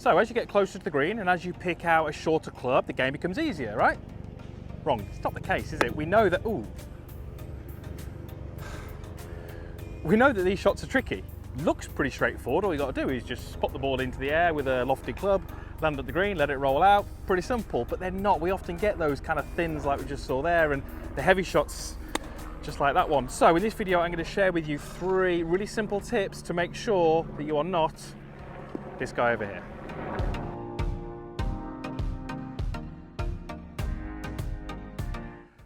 So as you get closer to the green and as you pick out a shorter club, the game becomes easier, right? Wrong, it's not the case, is it? We know that, we know that these shots are tricky. Looks pretty straightforward. All you got to do is just pop the ball into the air with a lofted club, land at the green, let it roll out. Pretty simple, but they're not. We often get those kind of thins like we just saw there, and the heavy shots just like that one. So in this video, I'm going to share with you 3 really simple tips to make sure that you are not this guy over here.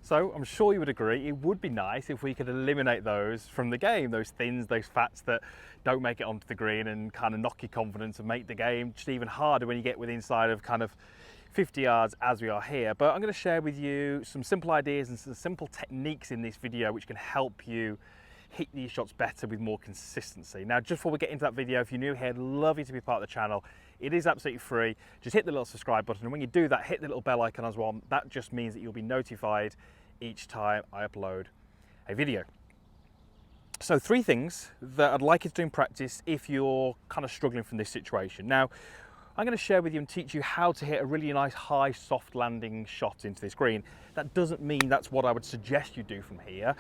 So I'm sure you would agree, it would be nice if we could eliminate those from the game, those thins, those fats that don't make it onto the green and kind of knock your confidence and make the game just even harder when you get within inside of kind of 50 yards as we are here. But I'm going to share with you some simple ideas and some simple techniques in this video which can help you hit these shots better with more consistency. Now, just before we get into that video, if you're new here, I'd love you to be part of the channel. It is absolutely free. Just hit the little subscribe button, and when you do that, hit the little bell icon as well. That just means that you'll be notified each time I upload a video. So 3 things that I'd like you to do in practice if you're kind of struggling from this situation. Now, I'm going to share with you and teach you how to hit a really nice high soft landing shot into this green. That doesn't mean that's what I would suggest you do from here.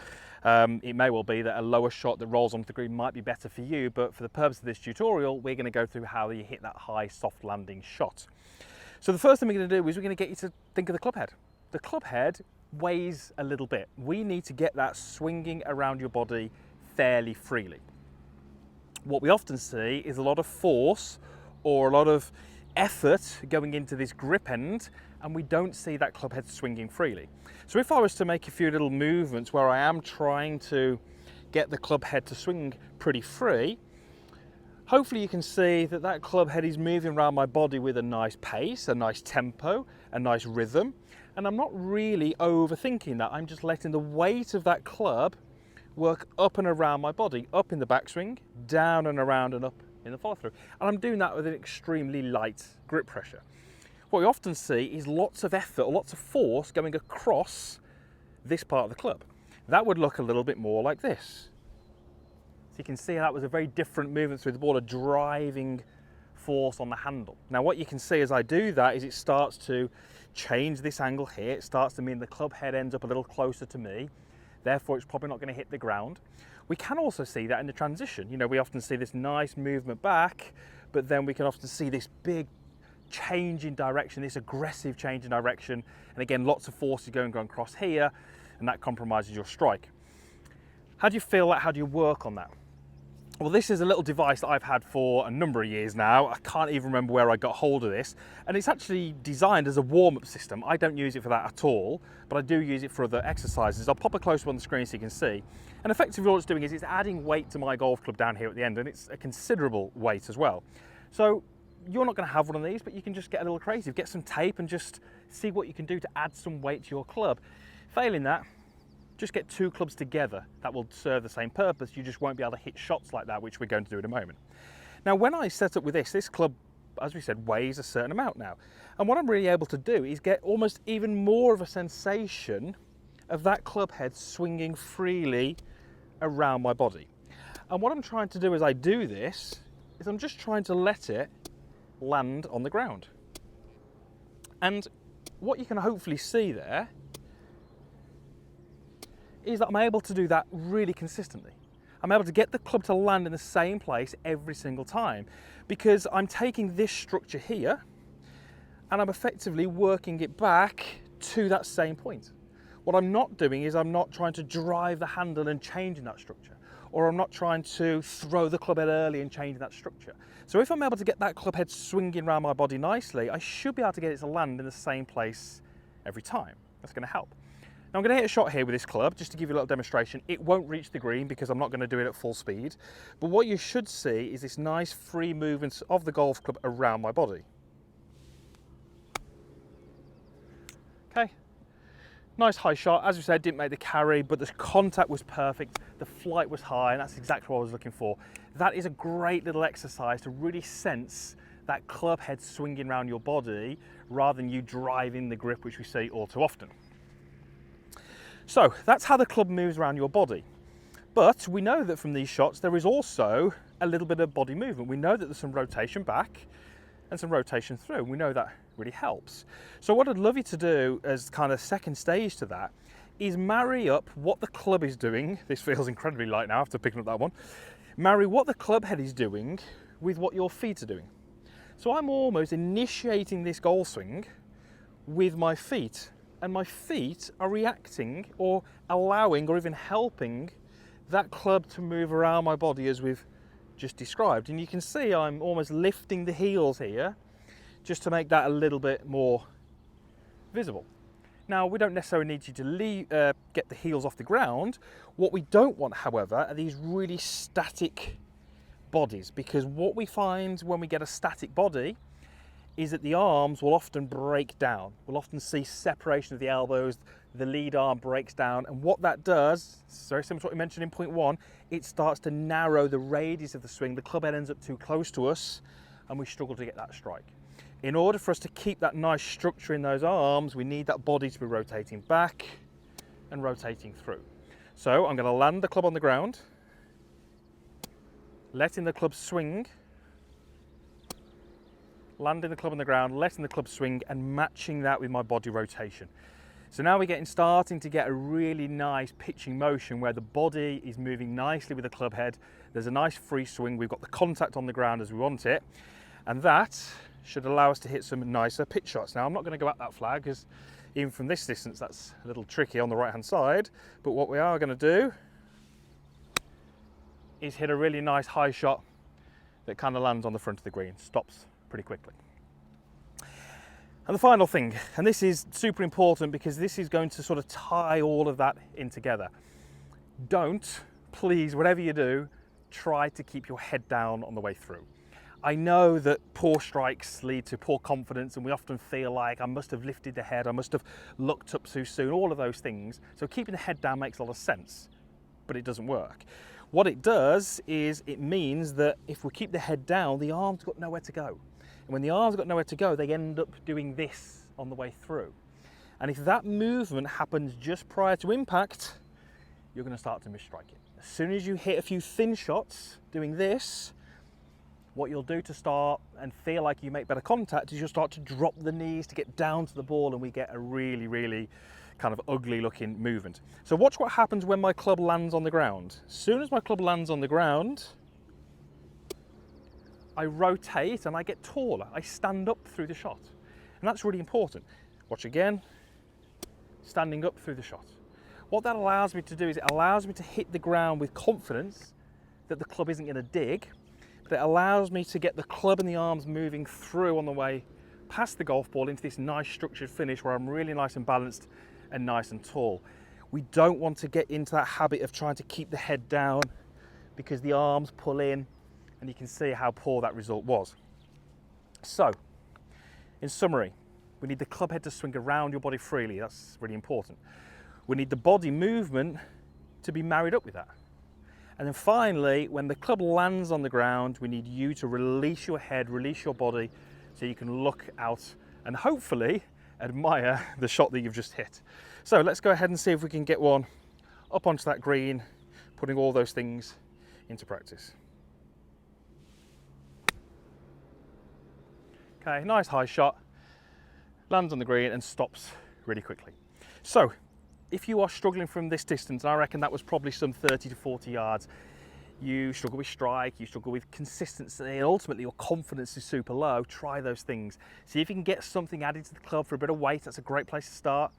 It may well be that a lower shot that rolls onto the green might be better for you, but for the purpose of this tutorial, we're going to go through how you hit that high soft landing shot. So the first thing we're going to do is we're going to get you to think of the club head. The club head weighs a little bit. We need to get that swinging around your body fairly freely. What we often see is a lot of force or a lot of effort going into this grip end, and we don't see that club head swinging freely. So if I was to make a few little movements where I am trying to get the club head to swing pretty free, hopefully you can see that that club head is moving around my body with a nice pace, a nice tempo, a nice rhythm, and I'm not really overthinking that. I'm just letting the weight of that club work up and around my body, up in the backswing, down and around and up in the follow through. And I'm doing that with an extremely light grip pressure. What we often see is lots of effort or lots of force going across this part of the club. That would look a little bit more like this. So you can see that was a very different movement through the ball, a driving force on the handle. Now what you can see as I do that is it starts to change this angle here. It starts to mean the club head ends up a little closer to me. Therefore, it's probably not going to hit the ground. We can also see that in the transition. You know, we often see this nice movement back, but then we can often see this big change in direction, this aggressive change in direction. And again, lots of forces going across here, and that compromises your strike. How do you feel that? How do you work on that? Well, this is a little device that I've had for a number of years now. I can't even remember where I got hold of this. And it's actually designed as a warm-up system. I don't use it for that at all, but I do use it for other exercises. I'll pop a close up on the screen so you can see. And effectively all it's doing is it's adding weight to my golf club down here at the end, and it's a considerable weight as well. So you're not going to have one of these, but you can just get a little creative. Get some tape and just see what you can do to add some weight to your club. Failing that, just get 2 clubs together. That will serve the same purpose. You just won't be able to hit shots like that, which we're going to do in a moment. Now, when I set up with this club, as we said, weighs a certain amount now. And what I'm really able to do is get almost even more of a sensation of that club head swinging freely around my body. And what I'm trying to do as I do this is I'm just trying to let it land on the ground. And what you can hopefully see there is that I'm able to do that really consistently. I'm able to get the club to land in the same place every single time because I'm taking this structure here and I'm effectively working it back to that same point. What I'm not doing is I'm not trying to drive the handle and changing that structure, or I'm not trying to throw the club head early and changing that structure. So if I'm able to get that club head swinging around my body nicely, I should be able to get it to land in the same place every time. That's going to help. Now I'm going to hit a shot here with this club just to give you a little demonstration. It won't reach the green because I'm not going to do it at full speed. But what you should see is this nice free movement of the golf club around my body. Okay, nice high shot. As we said, didn't make the carry, but the contact was perfect. The flight was high, and that's exactly what I was looking for. That is a great little exercise to really sense that club head swinging around your body rather than you driving the grip, which we see all too often. So that's how the club moves around your body. But we know that from these shots, there is also a little bit of body movement. We know that there's some rotation back and some rotation through. We know that really helps. So what I'd love you to do as kind of second stage to that is marry up what the club is doing. This feels incredibly light now after picking up that one. Marry what the club head is doing with what your feet are doing. So I'm almost initiating this golf swing with my feet, and my feet are reacting or allowing or even helping that club to move around my body as we've just described. And you can see I'm almost lifting the heels here just to make that a little bit more visible. Now, we don't necessarily need you to get the heels off the ground. What we don't want, however, are these really static bodies, because what we find when we get a static body is that the arms will often break down. We'll often see separation of the elbows, the lead arm breaks down, and what that does, very similar to what we mentioned in point one, it starts to narrow the radius of the swing. The club head ends up too close to us, and we struggle to get that strike. In order for us to keep that nice structure in those arms, we need that body to be rotating back and rotating through. So I'm going to land the club on the ground, letting the club swing, landing the club on the ground, letting the club swing, and matching that with my body rotation. So now we're starting to get a really nice pitching motion where the body is moving nicely with the club head. There's a nice free swing. We've got the contact on the ground as we want it, and that should allow us to hit some nicer pitch shots. Now, I'm not going to go at that flag because even from this distance, that's a little tricky on the right-hand side. But what we are going to do is hit a really nice high shot that kind of lands on the front of the green, stops pretty quickly. And the final thing, and this is super important because this is going to sort of tie all of that in together. Don't, please, whatever you do, try to keep your head down on the way through. I know that poor strikes lead to poor confidence, and we often feel like I must have lifted the head, I must have looked up too soon, all of those things. So keeping the head down makes a lot of sense, but it doesn't work. What it does is it means that if we keep the head down, the arms got nowhere to go. And when the arms got nowhere to go, they end up doing this on the way through. And if that movement happens just prior to impact, you're going to start to misstrike it. As soon as you hit a few thin shots doing this, what you'll do to start and feel like you make better contact is you'll start to drop the knees to get down to the ball, and we get a really, really kind of ugly looking movement. So watch what happens when my club lands on the ground. As soon as my club lands on the ground, I rotate and I get taller. I stand up through the shot. And that's really important. Watch again, standing up through the shot. What that allows me to do is it allows me to hit the ground with confidence that the club isn't going to dig, but it allows me to get the club and the arms moving through on the way past the golf ball into this nice structured finish where I'm really nice and balanced and nice and tall. We don't want to get into that habit of trying to keep the head down because the arms pull in, and you can see how poor that result was. So, in summary, we need the club head to swing around your body freely. That's really important. We need the body movement to be married up with that. And then finally, when the club lands on the ground, we need you to release your head, release your body, so you can look out and hopefully admire the shot that you've just hit. So let's go ahead and see if we can get one up onto that green, putting all those things into practice. Okay, nice high shot, lands on the green and stops really quickly. So, if you are struggling from this distance, and I reckon that was probably some 30 to 40 yards, you struggle with strike, you struggle with consistency, and ultimately your confidence is super low, try those things. See if you can get something added to the club for a bit of weight. That's a great place to start.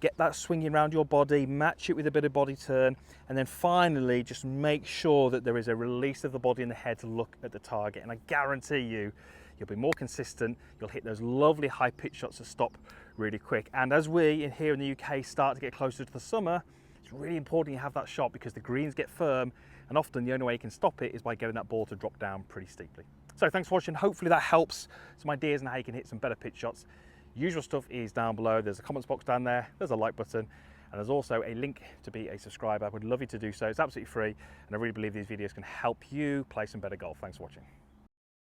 Get that swinging around your body, match it with a bit of body turn, and then finally just make sure that there is a release of the body and the head to look at the target. And I guarantee you, you'll be more consistent, you'll hit those lovely high pitch shots that stop really quick. And as we here in the UK start to get closer to the summer, it's really important you have that shot because the greens get firm, and often the only way you can stop it is by getting that ball to drop down pretty steeply. So thanks for watching. Hopefully that helps some ideas on how you can hit some better pitch shots. Usual stuff is down below. There's a comments box down there, there's a like button, and there's also a link to be a subscriber. I would love you to do so. It's absolutely free, and I really believe these videos can help you play some better golf. Thanks for watching.